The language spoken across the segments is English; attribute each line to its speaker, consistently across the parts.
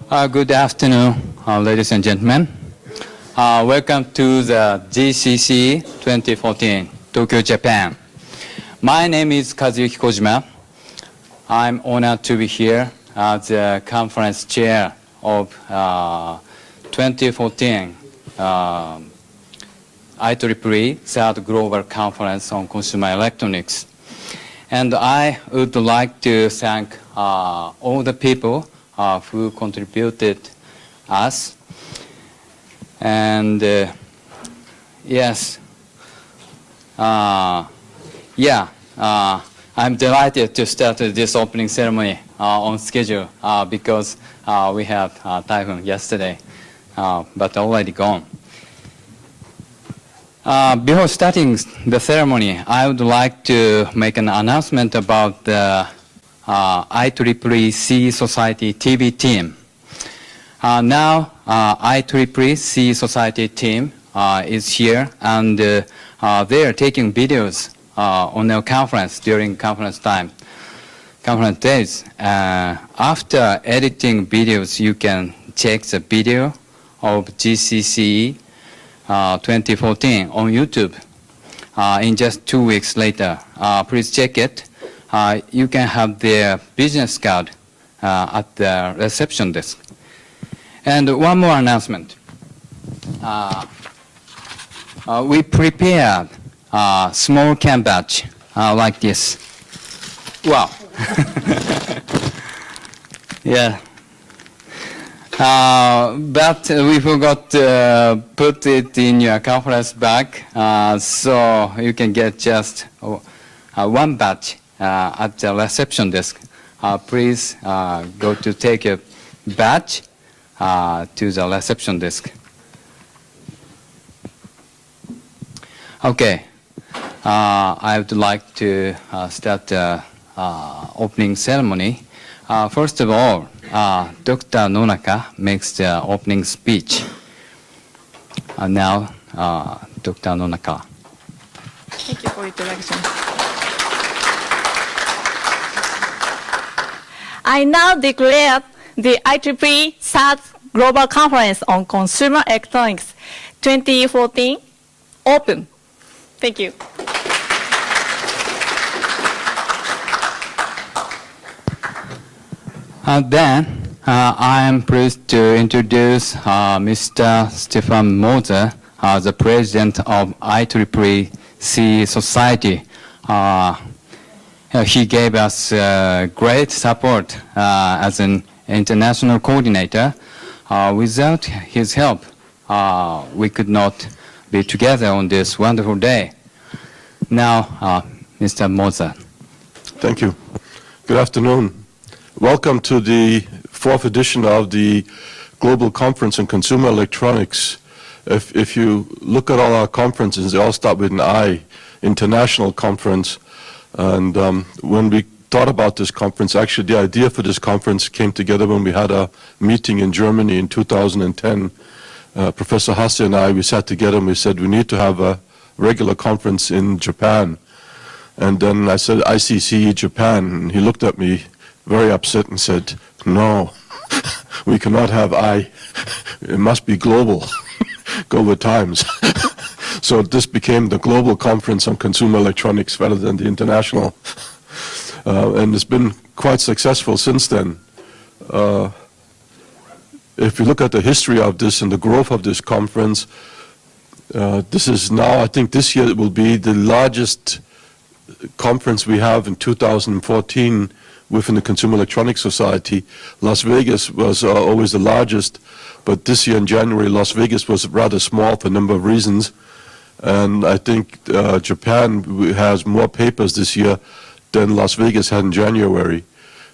Speaker 1: Good afternoon, ladies and gentlemen. Welcome to the GCCE 2014, Tokyo, Japan. My name is Kazuyuki Kojima. I'm honored to be here as the conference chair of 2014 IEEE Third Global Conference on Consumer Electronics. And I would like to thank all the people who contributed us. And yes, I'm delighted to start this opening ceremony on schedule because we had typhoon yesterday, but already gone. Before starting the ceremony, I would like to make an announcement about the IEEE CE Society TV team. Now, IEEE CE Society team is here, and they are taking videos on our conference during conference days. After editing videos, you can check the video of GCCE 2014 on YouTube in just 2 weeks later. Please check it. You can have their business card at the reception desk. And one more announcement. We prepared a small can badge like this. Wow. Yeah. But we forgot to put it in your conference bag, so you can get just one badge at the reception desk. Please go to take a badge to the reception desk. Okay, I would like to start the opening ceremony. First of all, Dr. Nonaka makes the opening speech. Now, Dr. Nonaka.
Speaker 2: Thank you for the introduction. I now declare the IEEE Third Global Conference on Consumer Electronics 2014 open. Thank you.
Speaker 1: Then, I am pleased to introduce Mr. Stefan Moser, the president of IEEE CE Society. He gave us great support as an international coordinator. Without his help, we could not be together on this wonderful day. Now, Mr. Moser.
Speaker 3: Thank you. Good afternoon. Welcome to the 4th edition of the Global Conference on Consumer Electronics. If you look at all our conferences, they all start with an I, International Conference. And when we thought about this conference, actually the idea for this conference came together when we had a meeting in Germany in 2010. Professor Hasse and I, we sat together and we said we need to have a regular conference in Japan. And then I said ICCE Japan, and he looked at me very upset and said, no, we cannot have I. It must be global, go with times. So this became the Global Conference on Consumer Electronics rather than the international. And it's been quite successful since then. If you look at the history of this and the growth of this conference, this is now, I think this year it will be the largest conference we have in 2014 within the Consumer Electronics Society. Las Vegas was always the largest, but this year in January, Las Vegas was rather small for a number of reasons. And I think Japan has more papers this year than Las Vegas had in January.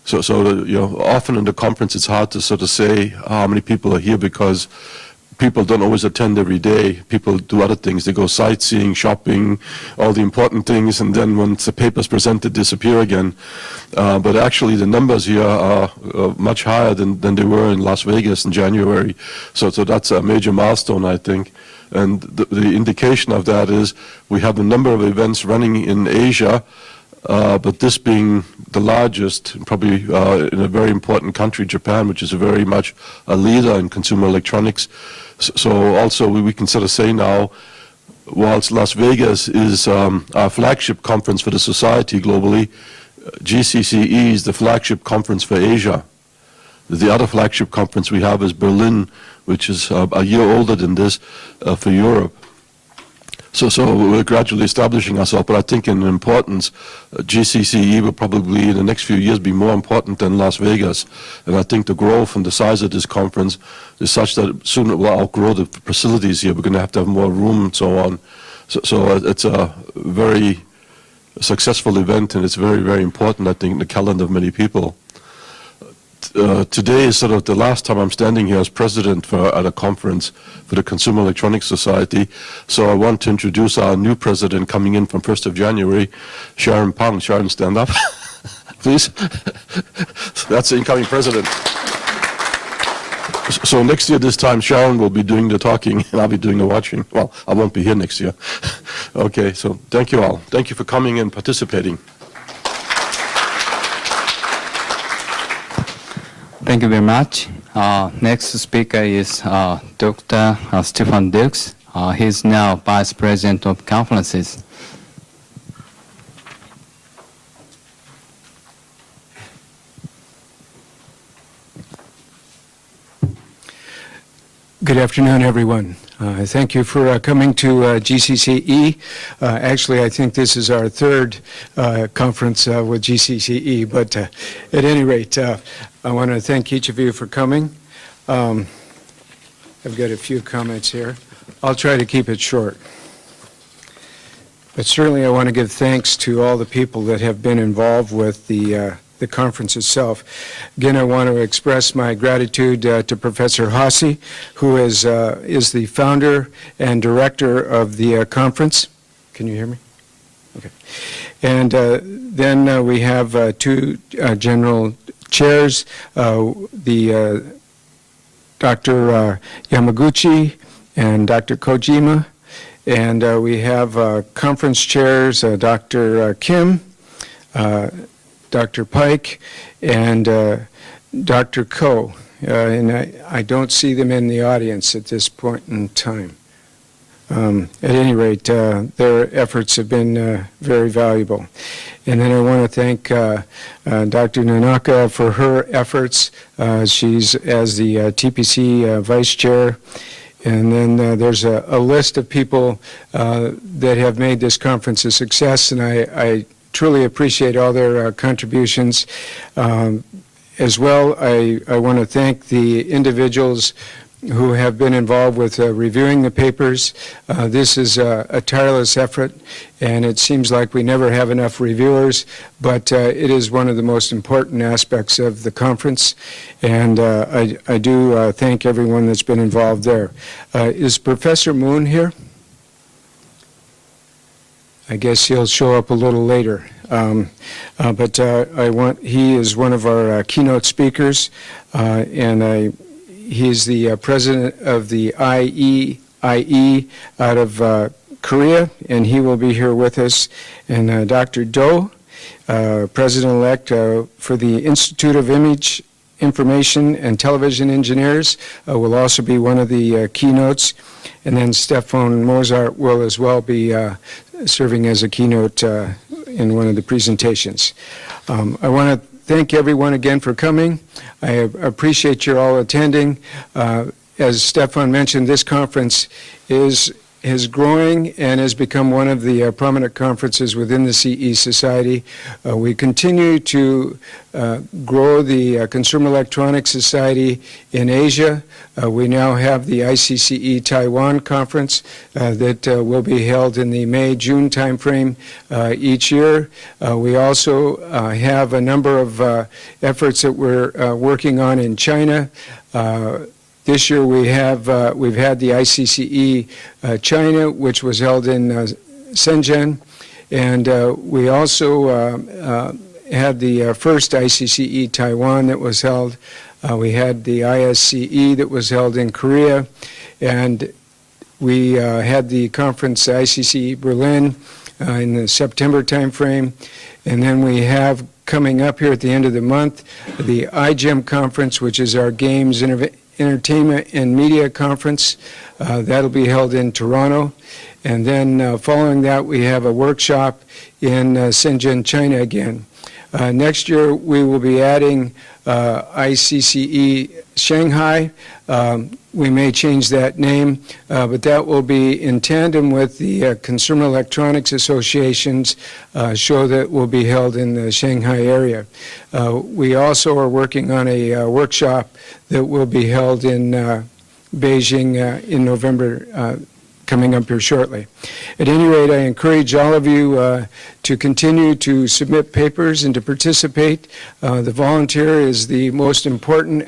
Speaker 3: So you know, often in the conference it's hard to sort of say how many people are here because people don't always attend every day. People do other things. They go sightseeing, shopping, all the important things, and then once the paper's presented, disappear again. But actually the numbers here are much higher than they were in Las Vegas in January. So that's a major milestone, I think. And the indication of that is we have a number of events running in Asia, but this being the largest, probably in a very important country, Japan, which is very much a leader in consumer electronics. So also we can sort of say now, whilst Las Vegas is our flagship conference for the society globally, GCCE is the flagship conference for Asia. The other flagship conference we have is Berlin, which is a year older than this for Europe. So we're gradually establishing ourselves, but I think in importance, GCCE will probably in the next few years be more important than Las Vegas. And I think the growth and the size of this conference is such that soon it will outgrow the facilities here. We're going to have more room and so on. So it's a very successful event, and it's very, very important, I think, in the calendar of many people. Today is sort of the last time I'm standing here as president at a conference for the Consumer Electronics Society. So I want to introduce our new president coming in from 1st of January, Sharon Pang. Sharon, stand up, please. That's the incoming president. So next year this time, Sharon will be doing the talking and I'll be doing the watching. Well, I won't be here next year. Okay, so thank you all. Thank you for coming and participating.
Speaker 1: Thank you very much. Next speaker is Dr. Stefan Dukes. He's now Vice President of Conferences.
Speaker 4: Good afternoon, everyone. Thank you for coming to GCCE. Actually, I think this is our third conference with GCCE, but at any rate, I want to thank each of you for coming. I've got a few comments here. I'll try to keep it short. But certainly I want to give thanks to all the people that have been involved with the conference itself. Again, I want to express my gratitude to Professor Hasse, who is the founder and director of the conference. Can you hear me? Okay. And then we have two general chairs, the Dr. Yamaguchi and Dr. Kojima, and we have conference chairs, Dr. Kim, Dr. Pike, and Dr. Ko. And I don't see them in the audience at this point in time. At any rate, their efforts have been very valuable. And then I want to thank Dr. Nanaka for her efforts. She's as the TPC Vice Chair. And then there's a list of people that have made this conference a success, and I truly appreciate all their contributions. As well, I want to thank the individuals who have been involved with reviewing the papers. This is a tireless effort, and it seems like we never have enough reviewers, but it is one of the most important aspects of the conference, and I do thank everyone that's been involved there. Is Professor Moon here? I guess he'll show up a little later. But he is one of our keynote speakers, and he's the president of the IEEE out of Korea, and he will be here with us. And Dr. Do, president-elect for the Institute of Image, Information, and Television Engineers, will also be one of the keynotes. And then Stefan Mozart will as well be serving as a keynote in one of the presentations. I want to thank everyone again for coming. I appreciate you all attending. As Stefan mentioned, this conference is growing and has become one of the prominent conferences within the CE Society. We continue to grow the Consumer Electronics Society in Asia. We now have the ICCE Taiwan Conference that will be held in the May-June timeframe each year. We also have a number of efforts that we're working on in China. This year we've had the ICCE China, which was held in Shenzhen, and we also had the first ICCE Taiwan that was held. We had the ISCE that was held in Korea, and We had the conference ICCE Berlin in the September timeframe, and then we have coming up here at the end of the month the iGEM conference, which is our Games, Entertainment, and Media Conference. That'll be held in Toronto. And then following that, we have a workshop in Shenzhen, China again. Next year, we will be adding ICCE Shanghai. We may change that name, but that will be in tandem with the Consumer Electronics Association's show that will be held in the Shanghai area. We also are working on a workshop that will be held in Beijing in November, coming up here shortly. At any rate, I encourage all of you to continue to submit papers and to participate. The volunteer is the most important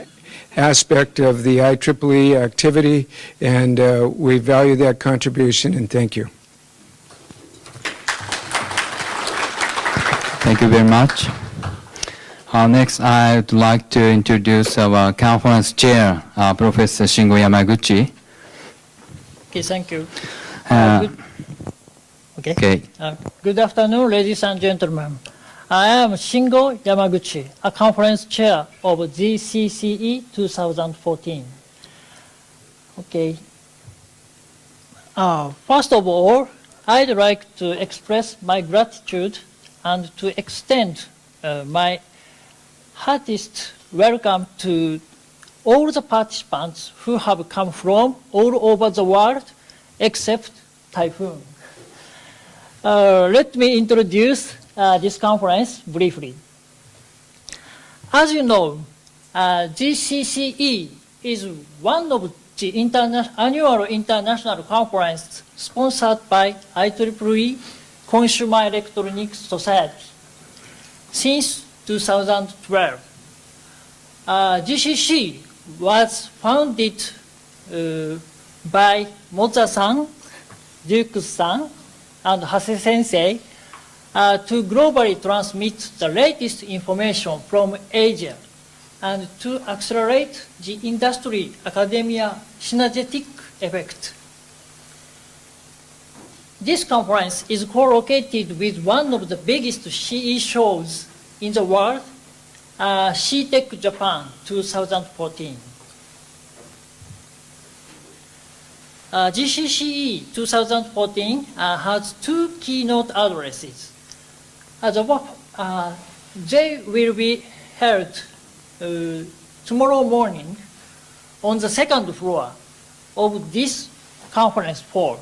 Speaker 4: aspect of the IEEE activity, and we value that contribution, and thank you.
Speaker 1: Thank you very much. Next, I'd like to introduce our conference chair, Professor Shingo Yamaguchi.
Speaker 5: Okay, thank you.
Speaker 1: Okay.
Speaker 5: Good afternoon, ladies and gentlemen. I am Shingo Yamaguchi, a conference chair of GCCE 2014. Okay. First of all, I'd like to express my gratitude and to extend my heartiest welcome to all the participants who have come from all over the world except Typhoon. Let me introduce this conference briefly. As you know, GCCE is one of the annual international conferences sponsored by IEEE Consumer Electronics Society since 2012. GCC was founded by Moza-san, Duke-san, and Hase-sensei to globally transmit the latest information from Asia and to accelerate the industry-academia synergetic effect. This conference is co-located with one of the biggest CE shows in the world, CTech Japan 2014. GCCE 2014 has two keynote addresses. They will be held tomorrow morning on the second floor of this conference hall.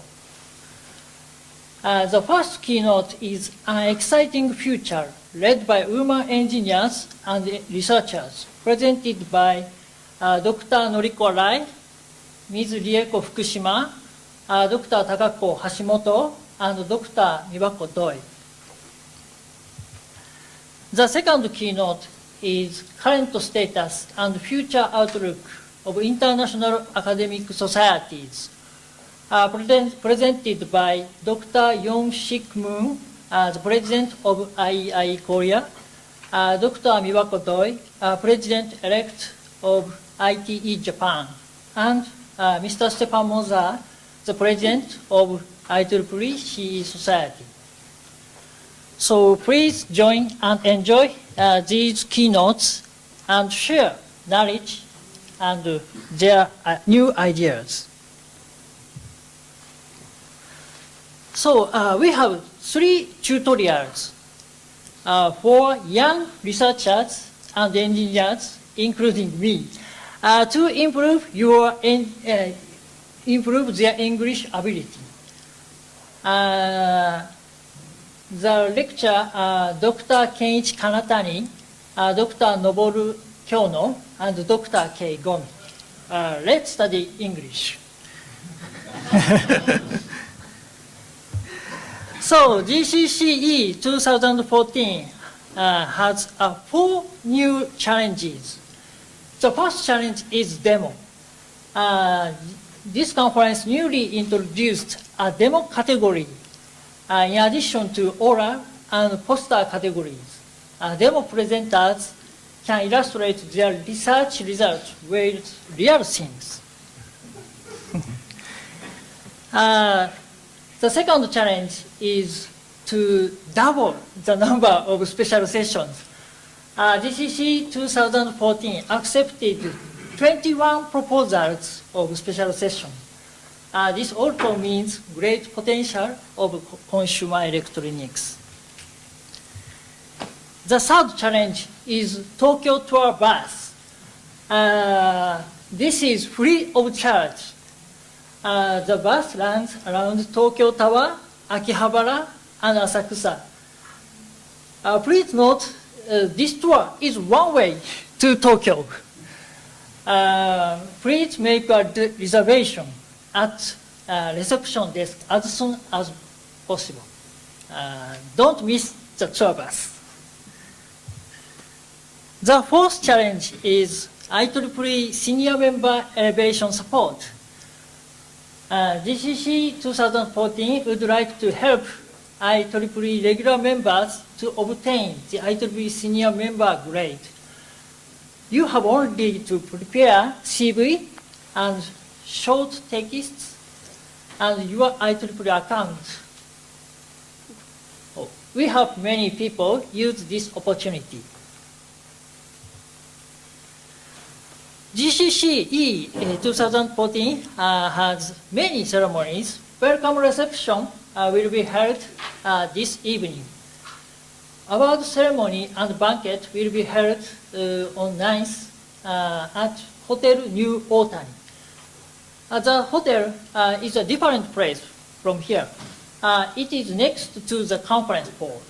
Speaker 5: The first keynote is an exciting future led by women engineers and researchers, presented by Dr. Noriko Rai, Ms. Rieko Fukushima, Dr. Takako Hashimoto, and Dr. Mibako Doi. The second keynote is current status and future outlook of international academic societies, presented by Dr. Young-Sik Moon, the president of IEEE Korea, Dr. Mibako Doi, president-elect of ITE Japan, and Mr. Stefan Moza, the president of IEEE CE Society. So please join and enjoy these keynotes and share knowledge and their new ideas. So we have 3 tutorials for young researchers and engineers, including me, to improve their English ability. The lecture, Dr. Kenichi Kanatani, Dr. Noboru Kyono, and Dr. Kei Gomi. Let's study English. So GCCE 2014 has 4 new challenges. The first challenge is demo. This conference newly introduced a demo category in addition to oral and poster categories. Demo presenters can illustrate their research results with real things. The second challenge is to double the number of special sessions. GCCE 2014 accepted 21 proposals of special sessions. This also means great potential of consumer electronics. The third challenge is Tokyo Tour Bus. This is free of charge. The bus runs around Tokyo Tower, Akihabara, and Asakusa. Please note, this tour is one way to Tokyo. Please make a reservation at reception desk as soon as possible. Don't miss the tour bus. The fourth challenge is IEEE senior member elevation support. GCCE 2014 would like to help IEEE regular members to obtain the IEEE senior member grade. You have only to prepare CV and short texts and your IEEE account. We have many people use this opportunity. GCCE 2014 has many ceremonies. Welcome reception will be held this evening. Award ceremony and banquet will be held on 9th at Hotel New Otani. The hotel is a different place from here. It is next to the conference hall.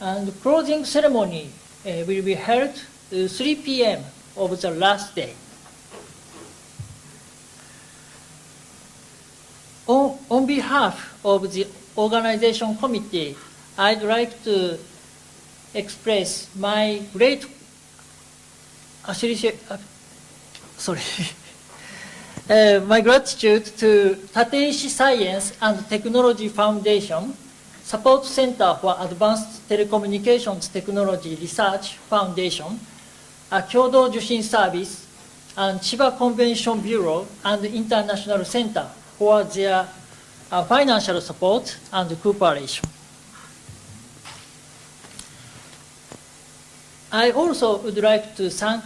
Speaker 5: And the closing ceremony will be held 3 p.m. of the last day. On behalf of the organization committee, I'd like to express my great my gratitude to Tateishi Science and Technology Foundation, Support Center for Advanced Telecommunications Technology Research Foundation, Kyodo Jushin Service, and Chiba Convention Bureau and International Center for their financial support and cooperation. I also would like to thank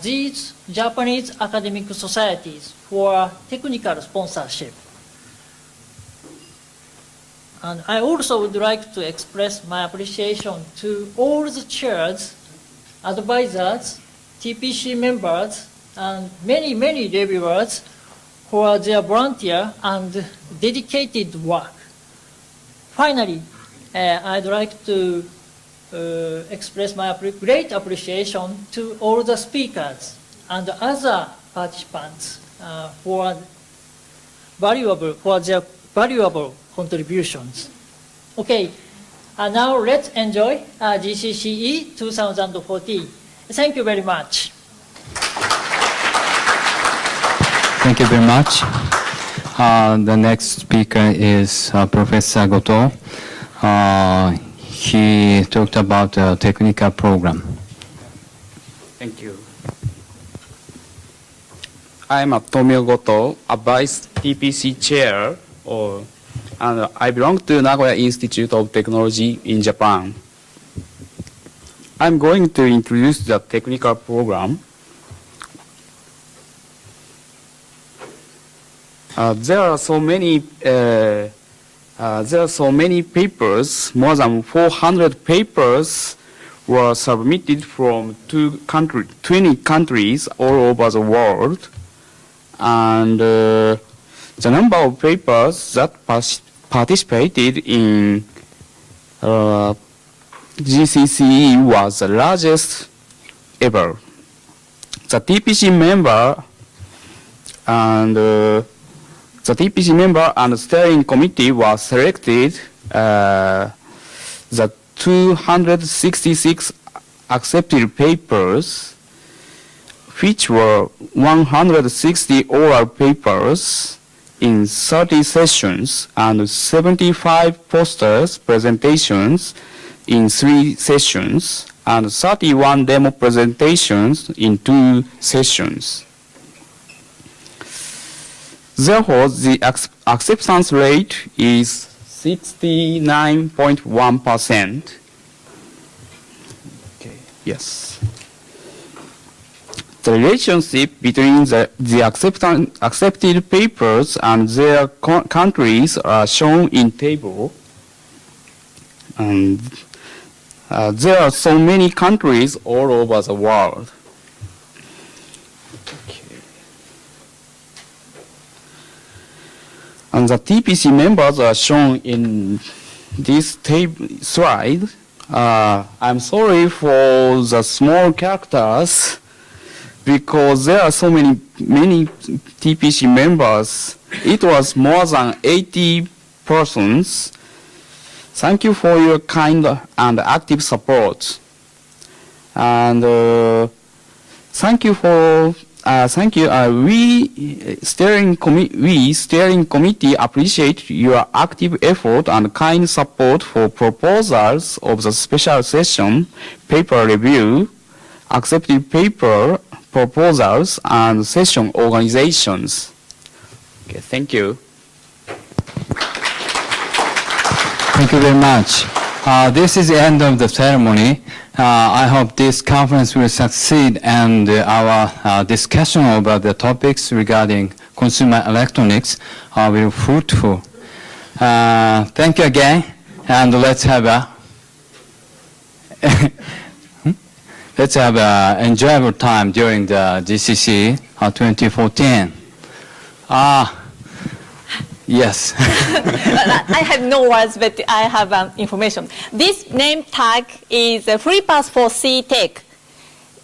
Speaker 5: these Japanese academic societies for technical sponsorship. And I also would like to express my appreciation to all the chairs, advisors, TPC members, and many, many reviewers for their volunteer and dedicated work. Finally, I'd like to express my great appreciation to all the speakers and other participants for their valuable contributions. Okay, now let's enjoy GCCE 2014. Thank you very much.
Speaker 1: Thank you very much. The next speaker is Professor Goto. He talked about the technical program.
Speaker 6: Thank you. I'm Tomio Goto, a Vice TPC Chair, and I belong to Nagoya Institute of Technology in Japan. I'm going to introduce the technical program. There are so many papers. More than 400 papers were submitted from 20 countries all over the world, and the number of papers that participated in GCCE was the largest ever. The TPC member and steering committee was selected the 266 accepted papers, which were 160 oral papers in 30 sessions and 75 posters presentations in 3 sessions and 31 demo presentations in 2 sessions. Therefore, the acceptance rate is 69.1%. Okay. Yes. The relationship between the accepted papers and their countries are shown in table. And there are so many countries all over the world. Okay. And the TPC members are shown in this slide. I'm sorry for the small characters because there are so many TPC members. It was more than 80 persons. Thank you for your kind and active support. And thank you. We steering committee appreciate your active effort and kind support for proposals of the special session, paper review, accepted paper proposals, and session organizations. Okay, thank you.
Speaker 1: Thank you very much. This is the end of the ceremony. I hope this conference will succeed and our discussion about the topics regarding consumer electronics will be fruitful. Thank you again, and let's have an enjoyable time during the GCCE 2014. Yes.
Speaker 2: I have no words, but I have information. This name tag is a free pass for CTEC.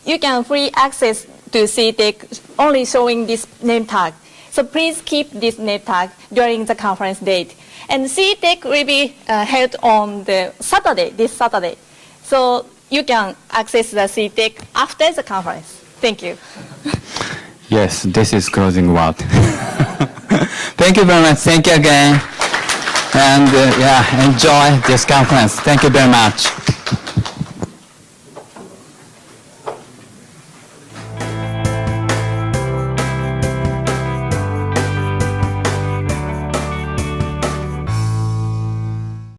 Speaker 2: You can free access to CTEC only showing this name tag. So please keep this name tag during the conference date. And CTEC will be held on the Saturday, this Saturday. So you can access the CTEC after the conference. Thank you.
Speaker 1: Yes, this is closing word. Thank you very much. Thank you again. And enjoy this conference. Thank you very much.